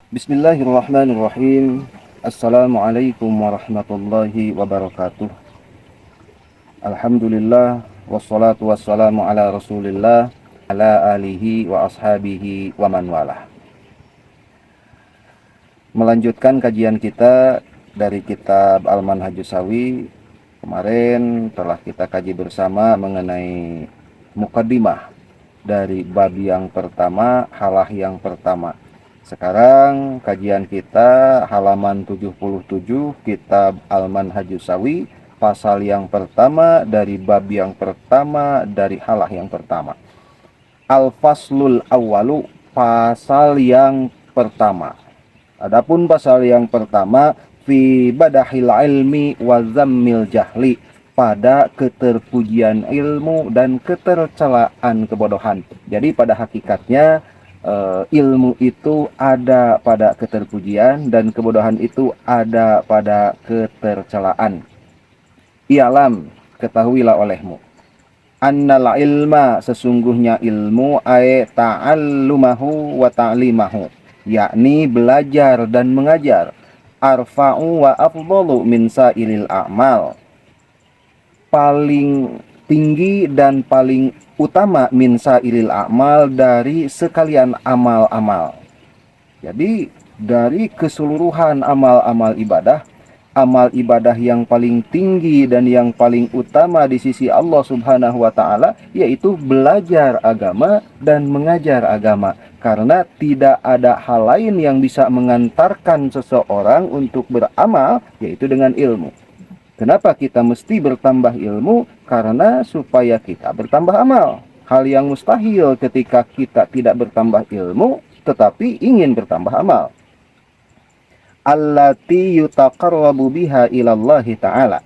Bismillahirrahmanirrahim. Assalamualaikum warahmatullahi wabarakatuh. Alhamdulillah wassalatu wassalamu ala Rasulillah ala alihi wa ashabihi wa man walah. Melanjutkan kajian kita dari kitab Al-Manhajus Shawi. Kemarin telah kita kaji bersama mengenai muqaddimah dari bab yang pertama, halah yang pertama. Sekarang kajian kita halaman 77 kitab Al-Manhajus Shawi, pasal yang pertama dari bab yang pertama dari halah yang pertama. Al-Faslul Awwalu, pasal yang pertama. Adapun pasal yang pertama, fi badahil ilmi wa zammil jahli, pada keterpujian ilmu dan ketercelaan kebodohan. Jadi pada hakikatnya ilmu itu ada pada keterpujian dan kebodohan itu ada pada ketercelaan. I'lam, ketahuilah olehmu, annal ilma, sesungguhnya ilmu, ta'allumahu wa ta'limahu, yakni belajar dan mengajar, arfa'u wa afdalu min sa'ilil a'mal, paling tinggi dan paling utama min sa'ilil a'mal, dari sekalian amal-amal. Jadi dari keseluruhan amal-amal ibadah, amal ibadah yang paling tinggi dan yang paling utama di sisi Allah Subhanahu wa taala yaitu belajar agama dan mengajar agama, karena tidak ada hal lain yang bisa mengantarkan seseorang untuk beramal yaitu dengan ilmu. Kenapa kita mesti bertambah ilmu? Karena supaya kita bertambah amal. Hal yang mustahil ketika kita tidak bertambah ilmu tetapi ingin bertambah amal. Allati yutaqarrabu biha ilallahi ta'ala.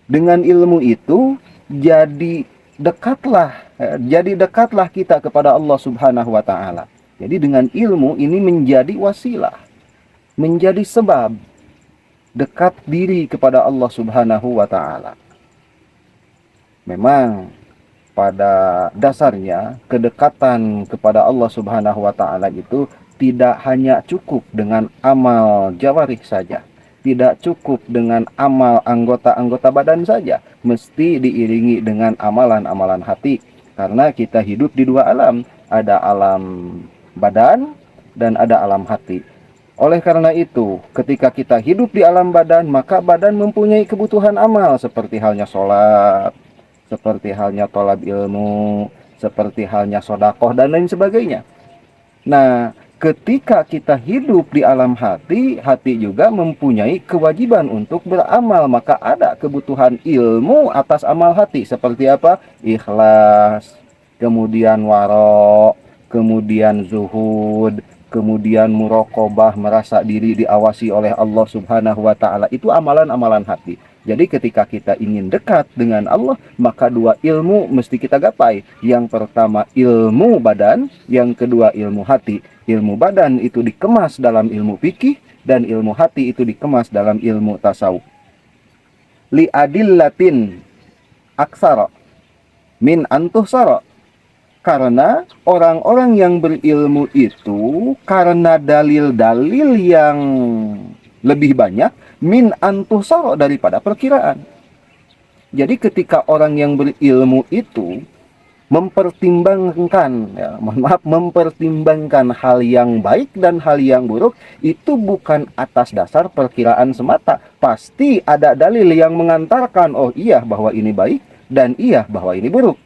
Dengan ilmu itu jadi dekatlah kita kepada Allah Subhanahu wa taala. Jadi dengan ilmu ini menjadi wasilah, menjadi sebab dekat diri kepada Allah Subhanahu wa taala. Memang pada dasarnya kedekatan kepada Allah Subhanahu wa taala itu tidak hanya cukup dengan amal jawarih saja, tidak cukup dengan amal anggota-anggota badan saja, mesti diiringi dengan amalan-amalan hati. Karena kita hidup di dua alam, ada alam badan dan ada alam hati. Oleh karena itu, ketika kita hidup di alam badan, maka badan mempunyai kebutuhan amal, seperti halnya sholat, seperti halnya tolab ilmu, seperti halnya sodakoh, dan lain sebagainya. Nah, ketika kita hidup di alam hati, hati juga mempunyai kewajiban untuk beramal, maka ada kebutuhan ilmu atas amal hati. Seperti apa? Ikhlas, kemudian waro, kemudian zuhud, kemudian muraqabah, merasa diri diawasi oleh Allah Subhanahu wa taala. Itu amalan-amalan hati. Jadi ketika kita ingin dekat dengan Allah, maka dua ilmu mesti kita gapai. Yang pertama ilmu badan, yang kedua ilmu hati. Ilmu badan itu dikemas dalam ilmu fikih dan ilmu hati itu dikemas dalam ilmu tasawuf. Li adillatin aksara min antuhsara. Karena orang-orang yang berilmu itu karena dalil-dalil yang lebih banyak min antusara, daripada perkiraan. Jadi ketika orang yang berilmu itu mempertimbangkan hal yang baik dan hal yang buruk, itu bukan atas dasar perkiraan semata. Pasti ada dalil yang mengantarkan, oh iya bahwa ini baik dan iya bahwa ini buruk.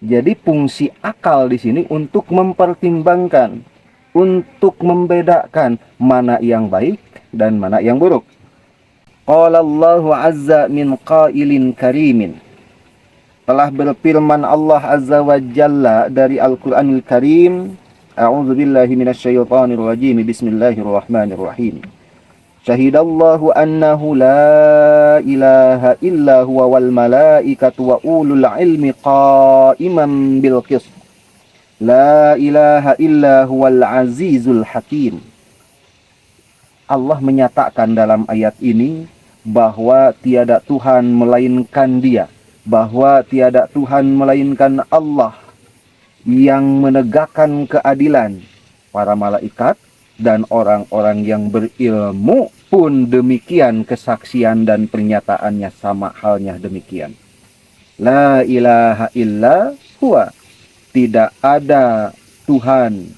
Jadi fungsi akal di sini untuk mempertimbangkan, untuk membedakan mana yang baik dan mana yang buruk. Qala Allahu azza min qailin karimin. Telah berfirman Allah azza wa jalla dari Al-Qur'anil Karim, a'udzu billahi minasyaitonir rajim, bismillahirrahmanirrahim. Syahidallahu annahu la ilaha illa huwa wal malaikatu wa ulul ilmi qa'iman bil qist. La ilaha illa huwal azizul hakim. Allah menyatakan dalam ayat ini bahwa tiada Tuhan melainkan Dia, bahwa tiada Tuhan melainkan Allah yang menegakkan keadilan. para malaikat dan orang-orang yang berilmu pun demikian, kesaksian dan pernyataannya sama halnya demikian. La ilaha illa huwa, tidak ada Tuhan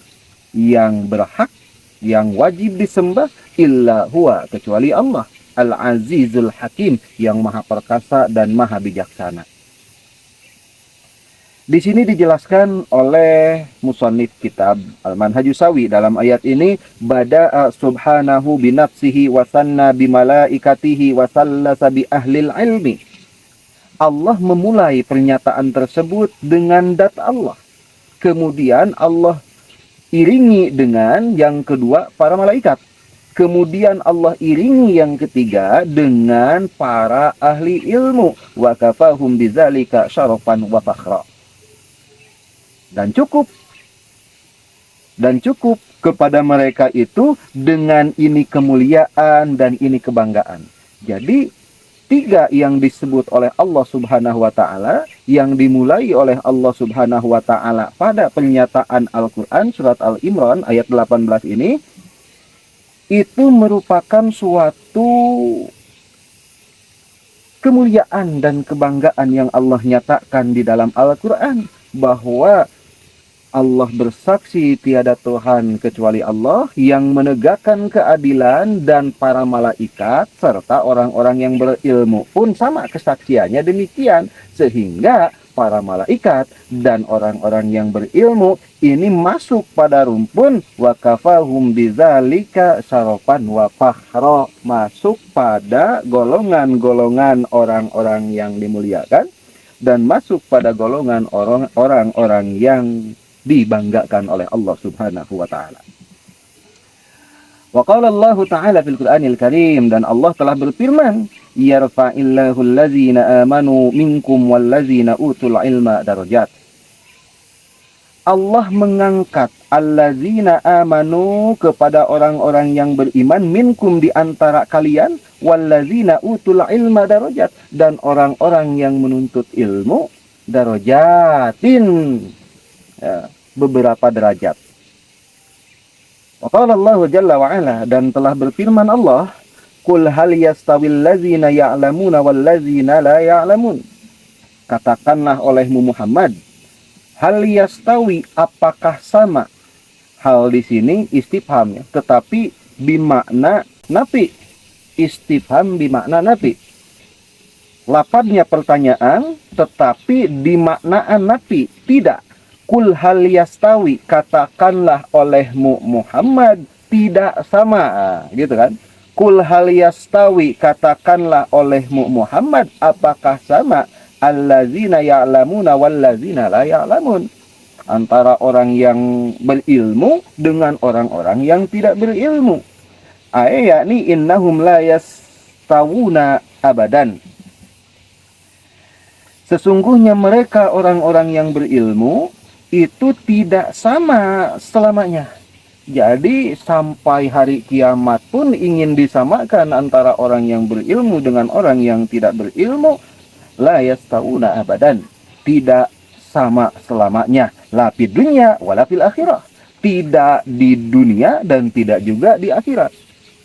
yang berhak, yang wajib disembah, illa huwa, kecuali Allah, Al-Azizul Hakim, yang maha perkasa dan maha bijaksana. Di sini dijelaskan oleh musannif kitab Al-Manhajus Sawi dalam ayat ini, bada'a subhanahu binafsihi wa sanna bimalaikatihi wa sallasa bi ahlil ilmi. Allah memulai pernyataan tersebut dengan zat Allah. Kemudian Allah iringi dengan yang kedua para malaikat. Kemudian Allah iringi yang ketiga dengan para ahli ilmu. Wa kafahum bidzalika syarafan wa fakhra. Dan cukup kepada mereka itu dengan ini kemuliaan dan ini kebanggaan. Jadi 3 yang disebut oleh Allah Subhanahu wa taala, yang dimulai oleh Allah Subhanahu wa taala pada pernyataan Al-Qur'an surat Al-Imran ayat 18 ini, itu merupakan suatu kemuliaan dan kebanggaan yang Allah nyatakan di dalam Al-Qur'an, bahwa Allah bersaksi tiada Tuhan kecuali Allah yang menegakkan keadilan, dan para malaikat serta orang-orang yang berilmu pun sama kesaksiannya demikian, sehingga para malaikat dan orang-orang yang berilmu ini masuk pada rumpun wa kafahum bidzalika syarafan wa fakhra, masuk pada golongan-golongan orang-orang yang dimuliakan dan masuk pada golongan orang-orang yang dibanggakan oleh Allah Subhanahu wa taala. Wa qala Allah taala fil Qur'anil Karim, dan Allah telah berfirman, yarfa'illahu allazina amanu minkum wallazina utul ilma darajat. Allah mengangkat allazina amanu kepada orang-orang yang beriman, minkum di antara kalian, wallazina utul ilma darajat, dan orang-orang yang menuntut ilmu darajatin, ya, beberapa derajat. Wa qala Allah jalla wa ala, dan telah berfirman Allah, qul hal yastawil ladzina ya'lamuna wal ladzina la ya'lamun. Katakanlah olehmu Muhammad, hal yastawi, apakah sama? Hal di sini istifham, ya, tetapi bimakna nafi. Istifham bimakna nafi. Lafadznya pertanyaan, tetapi dimaknaan nafi, tidak. Kul hal yastawi, katakanlah olehmu Muhammad, tidak sama, gitu kan? Kul hal yastawi, katakanlah olehmu Muhammad, apakah sama allazina ya'lamuna wallazina la ya'lamun, antara orang yang berilmu dengan orang-orang yang tidak berilmu. Yakni innahum la yastawuna abadan. Sesungguhnya mereka orang-orang yang berilmu itu tidak sama selamanya. Jadi sampai hari kiamat pun ingin disamakan antara orang yang berilmu dengan orang yang tidak berilmu, la yastawuna abadan, tidak sama selamanya, la fid dunya wala fil akhirah, tidak di dunia dan tidak juga di akhirat.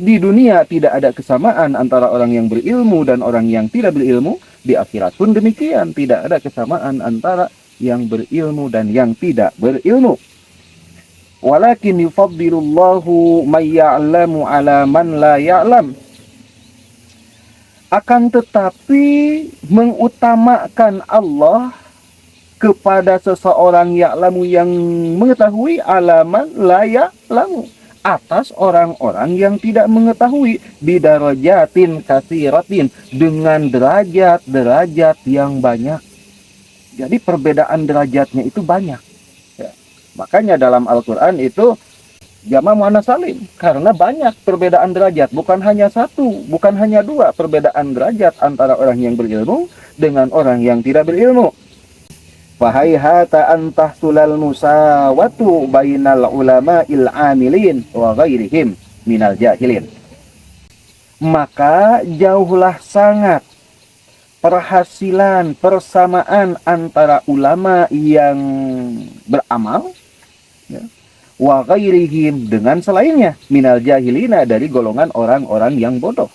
Di dunia tidak ada kesamaan antara orang yang berilmu dan orang yang tidak berilmu, di akhirat pun demikian, tidak ada kesamaan antara yang berilmu dan yang tidak berilmu. Walakin yufaddilullahu may ya'lamu ala man la ya'lam. Akan tetapi mengutamakan Allah kepada seseorang ya'lamu yang mengetahui, alaman la ya'lamu, atas orang-orang yang tidak mengetahui, bidarajatin katsiratin, dengan derajat-derajat yang banyak. Jadi perbedaan derajatnya itu banyak, ya. Makanya dalam Al-Quran itu jamak muannats salim, karena banyak perbedaan derajat, bukan hanya satu, bukan hanya dua perbedaan derajat antara orang yang berilmu dengan orang yang tidak berilmu. Fahaihata antahsulal musawatu bainal ulama'il amilin wa ghairihim minal jahilin. Maka jauhlah sangat perhasilan, persamaan antara ulama yang beramal, ya, wa ghairihim, dengan selainnya, minal jahilina, dari golongan orang-orang yang bodoh.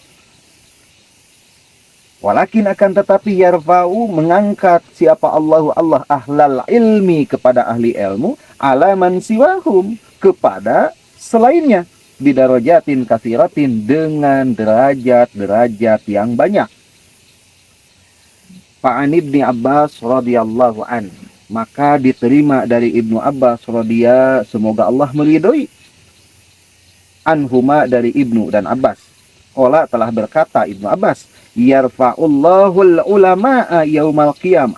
Walakin akan tetapi yarfa'u, mengangkat siapa Allah ahlal ilmi, kepada ahli ilmu, alaman siwahum, kepada selainnya, bidarajatin katsiratin, dengan derajat-derajat yang banyak. Fa'an Ibni Abbas radhiyallahu an, maka diterima dari Ibnu Abbas semoga Allah meridhoi, anhuma, dari Ibnu dan Abbas. Qala, telah berkata Ibnu Abbas, yarfa'ullahul ulama'a yaumal qiyamah,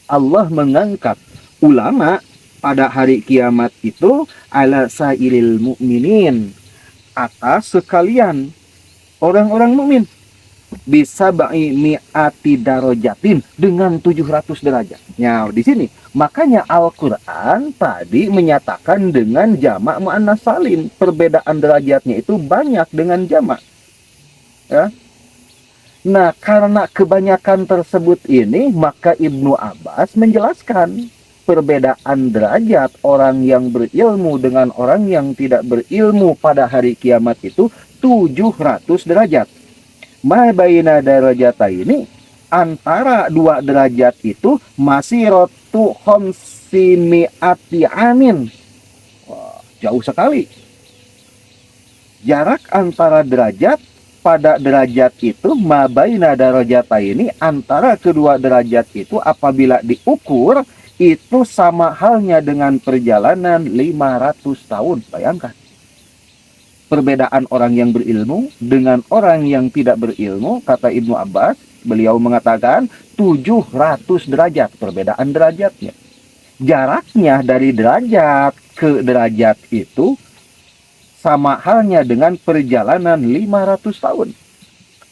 Allah mengangkat ulama pada hari kiamat itu, ala sairil mu'minin, atas sekalian orang-orang mukmin, bisa ba'i mi'ati darajatin, dengan 700 derajat. Nah, di sini makanya Al-Qur'an tadi menyatakan dengan jamak muannas salim, perbedaan derajatnya itu banyak dengan jamak. Ya. Nah, karena kebanyakan tersebut ini, maka Ibnu Abbas menjelaskan perbedaan derajat orang yang berilmu dengan orang yang tidak berilmu pada hari kiamat itu 700 derajat. Ma baina darajata ini, antara dua derajat itu, masiratu khamsimi'ati amin. Wah, jauh sekali. Jarak antara derajat pada derajat itu, ma baina darajata ini, antara kedua derajat itu apabila diukur, itu sama halnya dengan perjalanan 500 tahun. Bayangkan. Perbedaan orang yang berilmu dengan orang yang tidak berilmu, kata Ibnu Abbas, beliau mengatakan 700 derajat perbedaan derajatnya. Jaraknya dari derajat ke derajat itu sama halnya dengan perjalanan 500 tahun.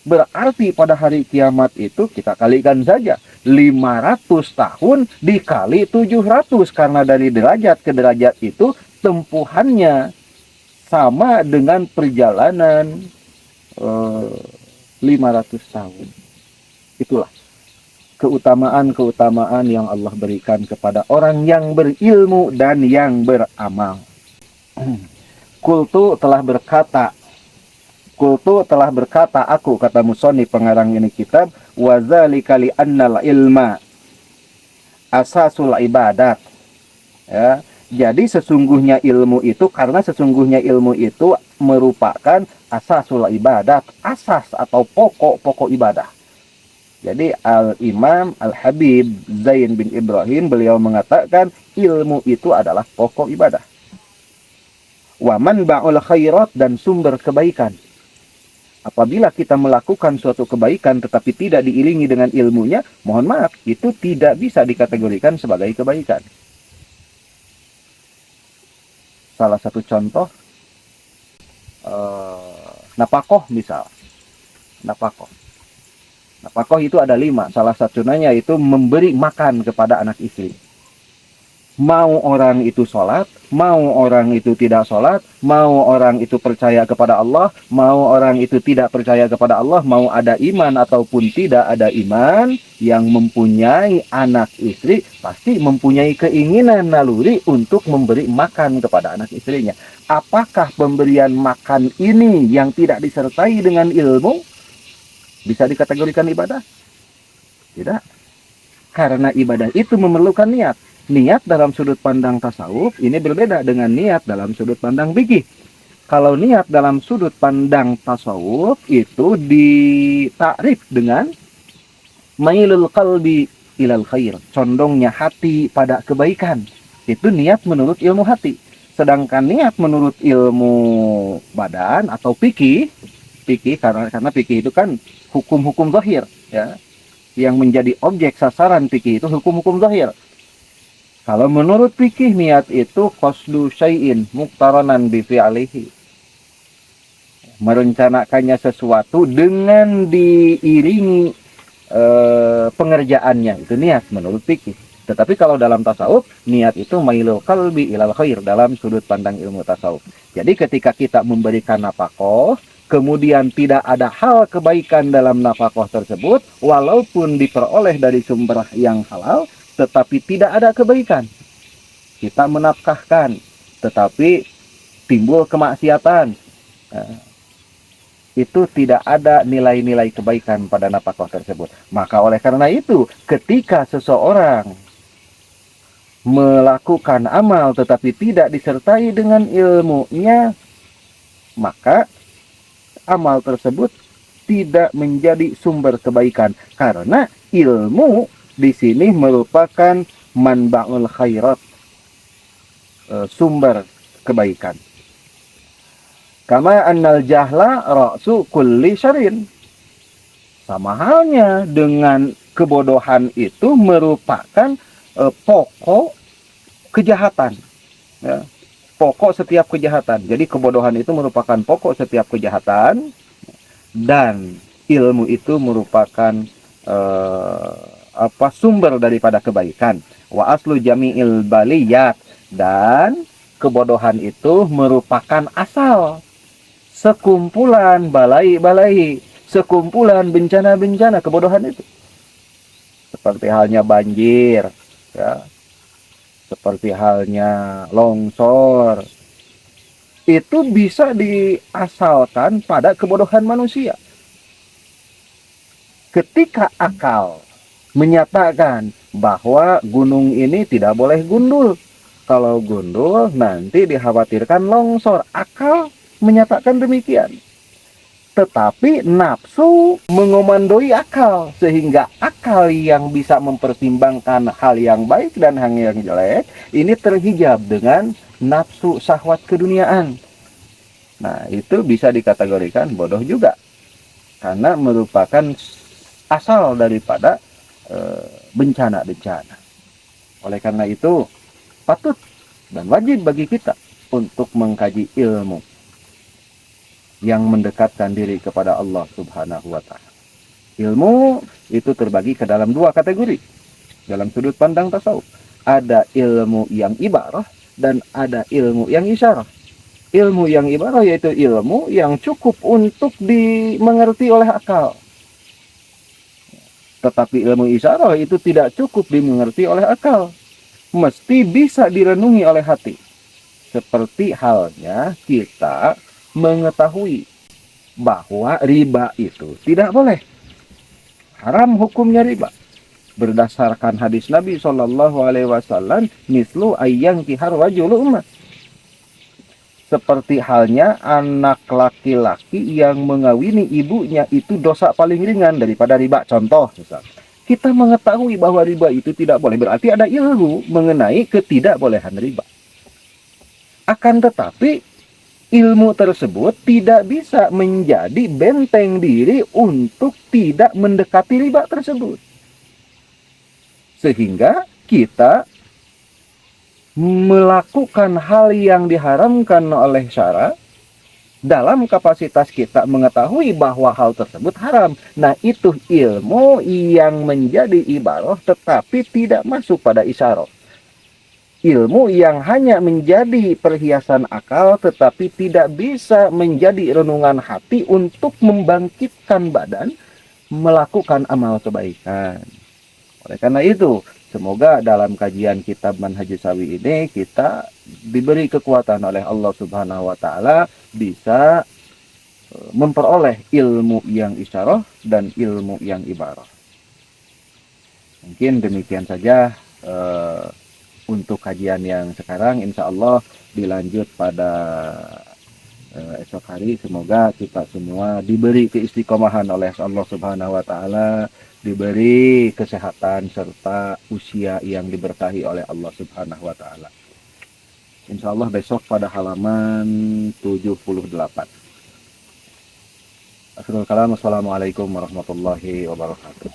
Berarti pada hari kiamat itu, kita kalikan saja 500 tahun dikali 700, karena dari derajat ke derajat itu tempuhannya sama dengan perjalanan 500 tahun. Itulah keutamaan-keutamaan yang Allah berikan kepada orang yang berilmu dan yang beramal. Kultu telah berkata aku, kata musannif pengarang ini kitab, wa dzalika li annal ilma asasul ibadat. Ya, jadi sesungguhnya ilmu itu, karena sesungguhnya ilmu itu merupakan asasul ibadat, asas atau pokok-pokok ibadah. Jadi Al-Imam Al-Habib Zain bin Ibrahim, beliau mengatakan ilmu itu adalah pokok ibadah. Wa manba'ul khairat, dan sumber kebaikan. Apabila kita melakukan suatu kebaikan tetapi tidak diiringi dengan ilmunya, mohon maaf, itu tidak bisa dikategorikan sebagai kebaikan. Salah satu contoh, napakoh misal. Napakoh itu ada 5. Salah satunya yaitu memberi makan kepada anak istri. Mau orang itu sholat, mau orang itu tidak sholat, mau orang itu percaya kepada Allah, mau orang itu tidak percaya kepada Allah, mau ada iman ataupun tidak ada iman, yang mempunyai anak istri pasti mempunyai keinginan naluri untuk memberi makan kepada anak istrinya. Apakah pemberian makan ini yang tidak disertai dengan ilmu bisa dikategorikan ibadah? Tidak. Karena ibadah itu memerlukan niat. Niat dalam sudut pandang tasawuf ini berbeda dengan niat dalam sudut pandang fikih. Kalau niat dalam sudut pandang tasawuf itu ditakrif dengan mailul qalbi ilal khair, condongnya hati pada kebaikan. Itu niat menurut ilmu hati. Sedangkan niat menurut ilmu badan atau fikih karena fikih itu kan hukum-hukum zahir, ya. Yang menjadi objek sasaran fikih itu hukum-hukum zahir. Kalau menurut fikih, niat itu qasdu syai'in muqtaranan bi fi'lihi. Merencanakannya sesuatu dengan diiringi pengerjaannya, itu niat menurut fikih. Tetapi kalau dalam tasawuf, niat itu mailul qalbi ilal khair dalam sudut pandang ilmu tasawuf. Jadi ketika kita memberikan nafkah, kemudian tidak ada hal kebaikan dalam nafkah tersebut, walaupun diperoleh dari sumber yang halal, tetapi tidak ada kebaikan. Kita menafkahkan, tetapi timbul kemaksiatan. Nah, itu tidak ada nilai-nilai kebaikan pada nafkah tersebut. Maka oleh karena itu, ketika seseorang melakukan amal tetapi tidak disertai dengan ilmunya, maka amal tersebut tidak menjadi sumber kebaikan, karena ilmu di sini merupakan manba'ul khairat, sumber kebaikan. Kama annal jahla ra'su kulli syarin. Sama halnya dengan kebodohan itu merupakan pokok kejahatan. Ya. Pokok setiap kejahatan. Jadi kebodohan itu merupakan pokok setiap kejahatan, dan ilmu itu merupakan sumber daripada kebaikan. Wa aslu jami'il baliyat, dan kebodohan itu merupakan asal sekumpulan balai-balai, sekumpulan bencana-bencana. Kebodohan itu seperti halnya banjir, ya, seperti halnya longsor, itu bisa diasalkan pada kebodohan manusia. Ketika akal menyatakan bahwa gunung ini tidak boleh gundul, kalau gundul nanti dikhawatirkan longsor, akal menyatakan demikian. Tetapi nafsu mengomandoi akal, sehingga akal yang bisa mempertimbangkan hal yang baik dan hal yang jelek ini terhijab dengan nafsu syahwat keduniaan. Nah, itu bisa dikategorikan bodoh juga, karena merupakan asal daripada bencana-bencana. Oleh karena itu, patut dan wajib bagi kita untuk mengkaji ilmu yang mendekatkan diri kepada Allah Subhanahu wa Ta'ala. Ilmu itu terbagi ke dalam dua kategori dalam sudut pandang tasawuf. Ada ilmu yang ibarah dan ada ilmu yang isyarah. Ilmu yang ibarah yaitu ilmu yang cukup untuk dimengerti oleh akal. Tetapi ilmu isyarah itu tidak cukup dimengerti oleh akal, mesti bisa direnungi oleh hati. Seperti halnya kita mengetahui bahwa riba itu tidak boleh, haram hukumnya riba, berdasarkan hadis Nabi Shallallahu Alaihi Wasallam, mislu ayyang kihar wajulu umat. Seperti halnya anak laki-laki yang mengawini ibunya itu dosa paling ringan daripada riba. Contoh, misalnya, kita mengetahui bahwa riba itu tidak boleh, berarti ada ilmu mengenai ketidakbolehan riba. Akan tetapi ilmu tersebut tidak bisa menjadi benteng diri untuk tidak mendekati riba tersebut. Sehingga kita melakukan hal yang diharamkan oleh syara dalam kapasitas kita mengetahui bahwa hal tersebut haram. Nah, itu ilmu yang menjadi ibarah tetapi tidak masuk pada isyarah. Ilmu yang hanya menjadi perhiasan akal tetapi tidak bisa menjadi renungan hati untuk membangkitkan badan melakukan amal kebaikan. Oleh karena itu, semoga dalam kajian kitab Manhajus Sawi ini kita diberi kekuatan oleh Allah Subhanahu wa Ta'ala bisa memperoleh ilmu yang isyarah dan ilmu yang ibarah. Mungkin demikian saja untuk kajian yang sekarang. Insya Allah dilanjut pada esok hari. Semoga kita semua diberi keistiqomahan oleh Allah Subhanahu wa Ta'ala, diberi kesehatan serta usia yang diberkahi oleh Allah Subhanahu wa Ta'ala. Insya Allah besok pada halaman 78. Akhirul kalam, wassalamualaikum warahmatullahi wabarakatuh.